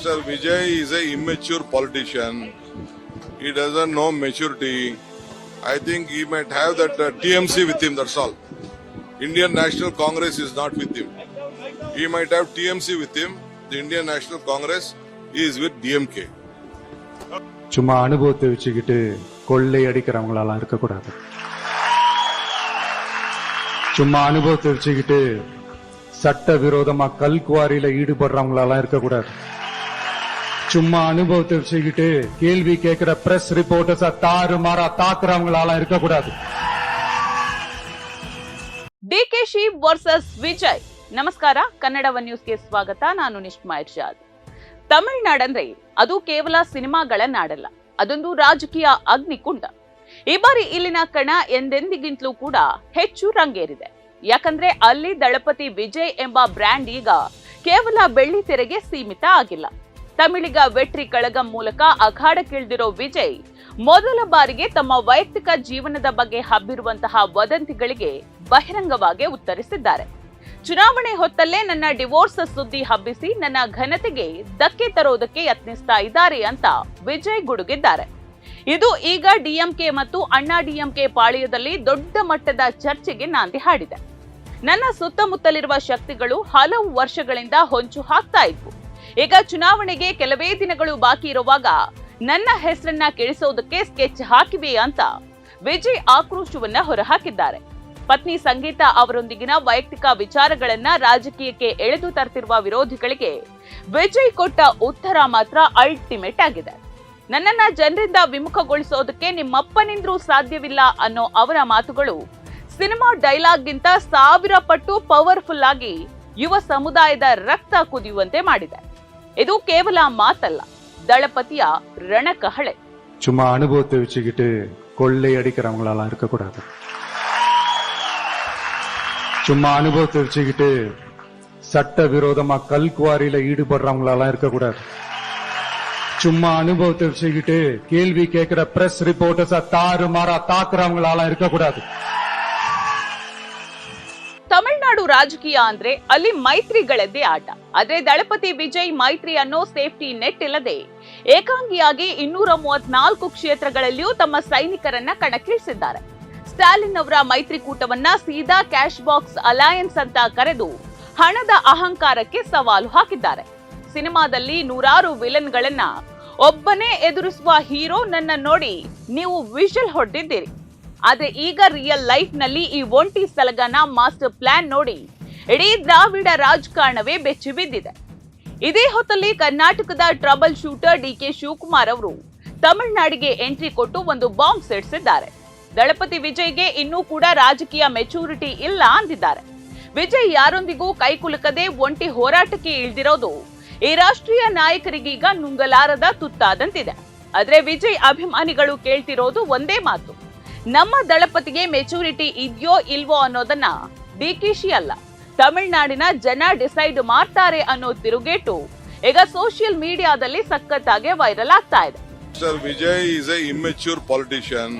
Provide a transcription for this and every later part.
Mr. Vijay is an immature politician. He doesn't know maturity. I think he might have that TMC with him, that's all. Indian National Congress is not with him. He might have TMC with him. The Indian National Congress is with DMK. சும்மா அனுபவத்தை வச்சுக்கிட்டு கொள்ளை அடிக்கிறவங்களாலாம் இருக்கக்கூடாது. சும்மா அனுபவத்தை வச்சுக்கிட்டு சட்ட விரோதமா கல்குவாரியில ஈடுபடுறவங்களாலாம் இருக்கக்கூடாது. சும்மா அனுபவத்தை வச்சுக்கிட்டு கேள்வி கேட்கிற பிரஸ் ரிப்போர்ட்டர்ஸ தாறுமாறா தாக்குறவங்களாலாம் இருக்கக்கூடாது. ಡಿಕೆಶಿ ವರ್ಸಸ್ ವಿಜಯ್. ನಮಸ್ಕಾರ, ಕನ್ನಡ ಒನ್ ನ್ಯೂಸ್ಗೆ ಸ್ವಾಗತ. ನಾನು ನಿಷ್ಮಾ ಇರ್ಷಾದ್. ತಮಿಳುನಾಡಂದ್ರೆ ಅದು ಕೇವಲ ಸಿನಿಮಾಗಳ ನಾಡಲ್ಲ, ಅದೊಂದು ರಾಜಕೀಯ ಅಗ್ನಿಕುಂಡ. ಈ ಬಾರಿ ಇಲ್ಲಿನ ಕಣ ಎಂದೆಂದಿಗಿಂತಲೂ ಕೂಡ ಹೆಚ್ಚು ರಂಗೇರಿದೆ. ಯಾಕಂದ್ರೆ ಅಲ್ಲಿ ದಳಪತಿ ವಿಜಯ್ ಎಂಬ ಬ್ರ್ಯಾಂಡ್ ಈಗ ಕೇವಲ ಬೆಳ್ಳಿ ತೆರೆಗೆ ಸೀಮಿತ ಆಗಿಲ್ಲ. ತಮಿಳಿಗ ವೆಟ್ರಿ ಕಳಗಂ ಮೂಲಕ ಅಖಾಡಕ್ಕಿಳಿದಿರೋ ವಿಜಯ್ ಮೊದಲ ಬಾರಿಗೆ ತಮ್ಮ ವೈಯಕ್ತಿಕ ಜೀವನದ ಬಗ್ಗೆ ಹಬ್ಬಿರುವಂತಹ ವದಂತಿಗಳಿಗೆ ಬಹಿರಂಗವಾಗಿ ಉತ್ತರಿಸಿದ್ದಾರೆ. ಚುನಾವಣೆ ಹೊತ್ತಲ್ಲೇ ನನ್ನ ಡಿವೋರ್ಸ್ ಸುದ್ದಿ ಹಬ್ಬಿಸಿ ನನ್ನ ಘನತೆಗೆ ಧಕ್ಕೆ ತರೋದಕ್ಕೆ ಯತ್ನಿಸ್ತಾ ಇದ್ದಾರೆ ಅಂತ ವಿಜಯ್ ಗುಡುಗಿದ್ದಾರೆ. ಇದು ಈಗ ಡಿಎಂಕೆ ಮತ್ತು ಅಣ್ಣಾ ಡಿಎಂಕೆ ಪಾಳ್ಯದಲ್ಲಿ ದೊಡ್ಡ ಮಟ್ಟದ ಚರ್ಚೆಗೆ ನಾಂದಿ ಹಾಡಿದೆ. ನನ್ನ ಸುತ್ತಮುತ್ತಲಿರುವ ಶಕ್ತಿಗಳು ಹಲವು ವರ್ಷಗಳಿಂದ ಹೊಂಚು ಹಾಕ್ತಾ ಇದ್ವು. ಈಗ ಚುನಾವಣೆಗೆ ಕೆಲವೇ ದಿನಗಳು ಬಾಕಿ ಇರುವಾಗ ನನ್ನ ಹೆಸರನ್ನ ಕೆಡಿಸೋದಕ್ಕೆ ಸ್ಕೆಚ್ ಹಾಕಿವೆ ಅಂತ ವಿಜಯ್ ಆಕ್ರೋಶವನ್ನ ಹೊರಹಾಕಿದ್ದಾರೆ. ಪತ್ನಿ ಸಂಗೀತ ಅವರೊಂದಿಗಿನ ವೈಯಕ್ತಿಕ ವಿಚಾರಗಳನ್ನ ರಾಜಕೀಯಕ್ಕೆ ಎಳೆದು ತರ್ತಿರುವ ವಿರೋಧಿಗಳಿಗೆ ವಿಜಯ್ ಕೊಟ್ಟ ಉತ್ತರ ಮಾತ್ರ ಅಲ್ಟಿಮೇಟ್ ಆಗಿದೆ. ನನ್ನನ್ನ ಜನರಿಂದ ವಿಮುಖಗೊಳಿಸೋದಕ್ಕೆ ನಿಮ್ಮಪ್ಪನಿಂದ್ರೂ ಸಾಧ್ಯವಿಲ್ಲ ಅನ್ನೋ ಅವರ ಮಾತುಗಳು ಸಿನಿಮಾ ಡೈಲಾಗ್ಗಿಂತ 1000 ಪಟ್ಟು ಪವರ್ಫುಲ್ ಆಗಿ ಯುವ ಸಮುದಾಯದ ರಕ್ತ ಕುದಿಯುವಂತೆ ಮಾಡಿದೆ. ಇದು ಕೇವಲ ಮಾತಲ್ಲ, ದಳಪತಿಯ ರಣಕಹಳೆ. சும்மா அனுபவத்தை வச்சுக்கிட்டு கொள்ளை அடிக்கிறவங்களாலாம் இருக்கக்கூடாது. சும்மா அனுபவத்தை வச்சுக்கிட்டு சட்ட விரோதமா கல்குவாரியில ஈடுபடுறவங்களாலாம் இருக்கக்கூடாது. சும்மா அனுபவத்தை வச்சுக்கிட்டு கேள்வி கேட்கிற பிரஸ் ரிப்போர்ட்டர்ஸ தாறுமாறா தாக்குறவங்களாலாம் இருக்கக்கூடாது. ತಮಿಳುನಾಡು ರಾಜಕೀಯ ಅಂದ್ರೆ ಅಲ್ಲಿ ಮೈತ್ರಿಗಳದ್ದೇ ಆಟ. ಆದ್ರೆ ದಳಪತಿ ವಿಜಯ್ ಮೈತ್ರಿ ಅನ್ನೋ ಸೇಫ್ಟಿ ನೆಟ್ ಇಲ್ಲದೆ ಏಕಾಂಗಿಯಾಗಿ 234 ಕ್ಷೇತ್ರಗಳಲ್ಲಿಯೂ ತಮ್ಮ ಸೈನಿಕರನ್ನ ಕಣಕ್ಕಿಳಿಸಿದ್ದಾರೆ. ಸ್ಟಾಲಿನ್ ಅವರ ಮೈತ್ರಿಕೂಟವನ್ನ ಸೀದಾ ಕ್ಯಾಶ್ ಬಾಕ್ಸ್ ಅಲಯನ್ಸ್ ಅಂತ ಕರೆದು ಹಣದ ಅಹಂಕಾರಕ್ಕೆ ಸವಾಲು ಹಾಕಿದ್ದಾರೆ. ಸಿನಿಮಾದಲ್ಲಿ ನೂರಾರು ವಿಲನ್ಗಳನ್ನ ಒಬ್ಬನೇ ಎದುರಿಸುವ ಹೀರೋ ನನ್ನ ನೋಡಿ ನೀವು ವಿಷಲ್ ಹೊಡೆದಿದ್ದೀರಿ. ಆದ್ರೆ ಈಗ ರಿಯಲ್ ಲೈಫ್ ನಲ್ಲಿ ಈ ಒಂಟಿ ಸಲಗನ ಮಾಸ್ಟರ್ ಪ್ಲಾನ್ ನೋಡಿ ಇಡೀ ದ್ರಾವಿಡ ರಾಜಕಾರಣವೇ ಬೆಚ್ಚಿ ಬಿದ್ದಿದೆ. ಇದೇ ಹೊತ್ತಲ್ಲಿ ಕರ್ನಾಟಕದ ಟ್ರಬಲ್ ಶೂಟರ್ ಡಿಕೆ ಶಿವಕುಮಾರ್ ಅವರು ತಮಿಳುನಾಡಿಗೆ ಎಂಟ್ರಿ ಕೊಟ್ಟು ಒಂದು ಬಾಂಬ್ ಸಿಡಿಸಿದ್ದಾರೆ. ದಳಪತಿ ವಿಜಯ್ಗೆ ಇನ್ನೂ ಕೂಡ ರಾಜಕೀಯ ಮೆಚೂರಿಟಿ ಇಲ್ಲ ಅಂದಿದ್ದಾರೆ. ವಿಜಯ್ ಯಾರೊಂದಿಗೂ ಕೈಕುಲುಕದೆ ಒಂಟಿ ಹೋರಾಟಕ್ಕೆ ಇಳಿದಿರೋದು ಈ ರಾಷ್ಟ್ರೀಯ ನಾಯಕರಿಗೀಗ ನುಂಗಲಾರದ ತುತ್ತಾದಂತಿದೆ. ಆದ್ರೆ ವಿಜಯ್ ಅಭಿಮಾನಿಗಳು ಕೇಳ್ತಿರೋದು ಒಂದೇ ಮಾತು, ನಮ್ಮ ದಳಪತಿಗೆ ಮೆಚೂರಿಟಿ ಇದೆಯೋ ಇಲ್ವೋ ಅನ್ನೋದನ್ನ ಡಿಕೆಶಿ ಅಲ್ಲ, ತಮಿಳುನಾಡಿನ ಜನ ಡಿಸೈಡ್ ಮಾಡ್ತಾರೆ ಅನ್ನೋ ತಿರುಗೇಟು ಈಗ ಸೋಷಿಯಲ್ ಮೀಡಿಯಾದಲ್ಲಿ ಸಖತ್ತಾಗಿ ವೈರಲ್ ಆಗ್ತಾ ಇದೆ. Mr. Vijay is an immature politician.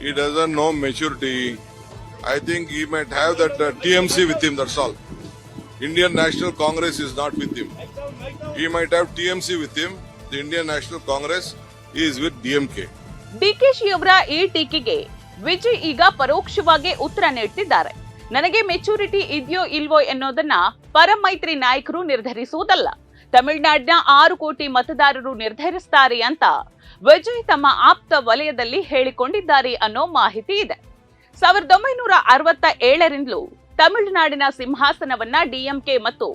He doesn't know maturity. I think he might have that TMC with him, that's all. Indian National Congress is not with him. He might have TMC with him. The Indian National Congress is with DMK. DKShi ಅವರ ಈ ಟೀಕೆಗೆ ವಿಜಯ್ ಈಗ ಪರೋಕ್ಷವಾಗಿ ಉತ್ತರ ನೀಡ್ತಿದ್ದಾರೆ. ನನಗೆ maturity ಇದೆಯೋ ಇಲ್ವೋ ಎನ್ನೋದನ್ನ ಪರಮೈತ್ರಿ ನಾಯಕರು ನಿರ್ಧರಿಸುವುದಲ್ಲ, ತಮಿಳುನಾಡಿನ 6 ಕೋಟಿ ಮತದಾರರು ನಿರ್ಧರಿಸುತ್ತಾರೆ ಅಂತ ವಿಜಯ್ ತಮ್ಮ ಆಪ್ತ ವಲಯದಲ್ಲಿ ಹೇಳಿಕೊಂಡಿದ್ದಾರೆ ಅನ್ನೋ ಮಾಹಿತಿ ಇದೆ. 1967ರಿಂದಲೂ ತಮಿಳುನಾಡಿನ ಸಿಂಹಾಸನವನ್ನ ಡಿಎಂಕೆ ಮತ್ತು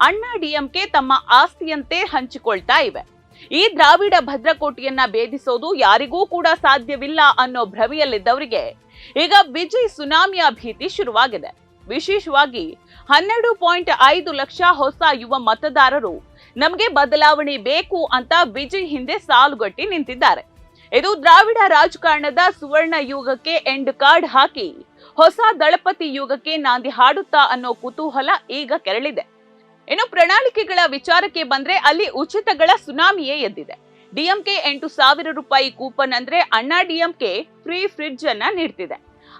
ಅಣ್ಣಾ ಡಿಎಂಕೆ ತಮ್ಮ ಆಸ್ತಿಯಂತೆ ಹಂಚಿಕೊಳ್ತಾ ಇವೆ. ಈ ದ್ರಾವಿಡ ಭದ್ರಕೋಟೆಯನ್ನ ಭೇದಿಸೋದು ಯಾರಿಗೂ ಕೂಡ ಸಾಧ್ಯವಿಲ್ಲ ಅನ್ನೋ ಭ್ರಮೆಯಲ್ಲಿದ್ದವರಿಗೆ ಈಗ ವಿಜಯ್ ಸುನಾಮಿಯ ಭೀತಿ ಶುರುವಾಗಿದೆ. ವಿಶೇಷವಾಗಿ 12.5 ಲಕ್ಷ ಹೊಸ ಯುವ ಮತದಾರರು ನಮಗೆ ಬದಲಾವಣೆ ಬೇಕು ಅಂತ ವಿಜಯ್ ಹಿಂದೆ ಸಾಲುಗಟ್ಟಿ ನಿಂತಿದ್ದಾರೆ. ಇದು ದ್ರಾವಿಡ ರಾಜಕಾರಣದ ಸುವರ್ಣ ಯುಗಕ್ಕೆ ಎಂಡ್ ಕಾರ್ಡ್ ಹಾಕಿ ಹೊಸ ದಳಪತಿ ಯುಗಕ್ಕೆ ನಾಂದಿ ಹಾಡುತ್ತಾ ಅನ್ನೋ ಕುತೂಹಲ ಈಗ ಕೆರಳಿದೆ. ಇನ್ನು ಪ್ರಣಾಳಿಕೆಗಳ ವಿಚಾರಕ್ಕೆ ಬಂದ್ರೆ ಅಲ್ಲಿ ಉಚಿತಗಳ ಸುನಾಮಿಯೇ ಎದ್ದಿದೆ. ಡಿಎಂಕೆ 8,000 ರೂಪಾಯಿ ಕೂಪನ್ ಅಂದ್ರೆ ಅಣ್ಣಾ ಡಿಎಂಕೆ ಫ್ರೀ ಫ್ರಿಡ್ಜ್ ಅನ್ನ ನೀಡ್ತಿದೆ.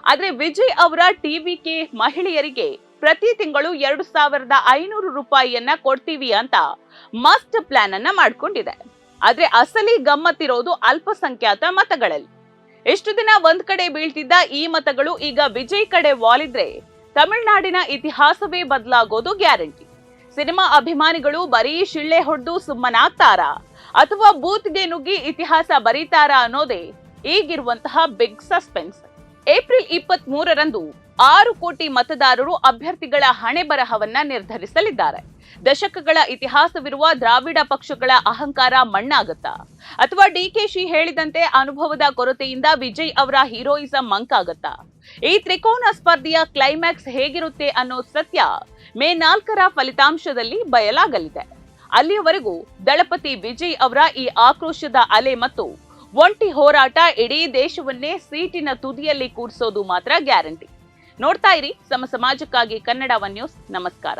ಆದ್ರೆ ವಿಜಯ್ ಅವರ ಟಿವಿಕೆ ಮಹಿಳೆಯರಿಗೆ ಪ್ರತಿ ತಿಂಗಳು 2,500 ರೂಪಾಯಿಯನ್ನ ಕೊಡ್ತೀವಿ ಅಂತ ಮಸ್ಟ್ ಪ್ಲಾನ್ ಅನ್ನ ಮಾಡ್ಕೊಂಡಿದೆ. ಆದ್ರೆ ಅಸಲಿ ಗಮ್ಮತ್ತಿರೋದು ಅಲ್ಪಸಂಖ್ಯಾತ ಮತಗಳಲ್ಲಿ. ಎಷ್ಟು ದಿನ ಒಂದ್ ಕಡೆ ಬೀಳ್ತಿದ್ದ ಈ ಮತಗಳು ಈಗ ವಿಜಯ್ ಕಡೆ ವಾಲಿದ್ರೆ ತಮಿಳುನಾಡಿನ ಇತಿಹಾಸವೇ ಬದಲಾಗೋದು ಗ್ಯಾರಂಟಿ. ಸಿನಿಮಾ ಅಭಿಮಾನಿಗಳು ಬರೀ ಶಿಳ್ಳೆ ಹೊಡೆದು ಸುಮ್ಮನಾಗ್ತಾರಾ ಅಥವಾ ಬೂತ್ಗೆ ನುಗ್ಗಿ ಇತಿಹಾಸ ಬರೀತಾರಾ ಅನ್ನೋದೇ ಈಗಿರುವಂತಹ ಬಿಗ್ ಸಸ್ಪೆನ್ಸ್. ಏಪ್ರಿಲ್ 23ರಂದು 6 ಕೋಟಿ ಮತದಾರರು ಅಭ್ಯರ್ಥಿಗಳ ಹಣೆ ಬರಹವನ್ನ ನಿರ್ಧರಿಸಲಿದ್ದಾರೆ. ದಶಕಗಳ ಇತಿಹಾಸವಿರುವ ದ್ರಾವಿಡ ಪಕ್ಷಗಳ ಅಹಂಕಾರ ಮಣ್ಣಾಗತ್ತಾ ಅಥವಾ ಡಿಕೆಶಿ ಹೇಳಿದಂತೆ ಅನುಭವದ ಕೊರತೆಯಿಂದ ವಿಜಯ್ ಅವರ ಹೀರೋಯಿಸಂ ಮಂಕಾಗತ್ತಾ? ಈ ತ್ರಿಕೋನ ಸ್ಪರ್ಧೆಯ ಕ್ಲೈಮ್ಯಾಕ್ಸ್ ಹೇಗಿರುತ್ತೆ ಅನ್ನೋ ಸತ್ಯ ಮೇ 4ರ ಫಲಿತಾಂಶದಲ್ಲಿ ಬಯಲಾಗಲಿದೆ. ಅಲ್ಲಿಯವರೆಗೂ ದಳಪತಿ ವಿಜಯ್ ಅವರ ಈ ಆಕ್ರೋಶದ ಅಲೆ ಮತ್ತು ಒಂಟಿ ಹೋರಾಟ ಇಡೀ ದೇಶವನ್ನೇ ಸೀಟಿನ ತುದಿಯಲ್ಲಿ ಕೂರಿಸೋದು ಮಾತ್ರ ಗ್ಯಾರಂಟಿ. ನೋಡ್ತಾ ಇರಿ ಸಮ ಸಮಾಜಕ್ಕಾಗಿ ಕನ್ನಡ ಒನ್ ನ್ಯೂಸ್. ನಮಸ್ಕಾರ.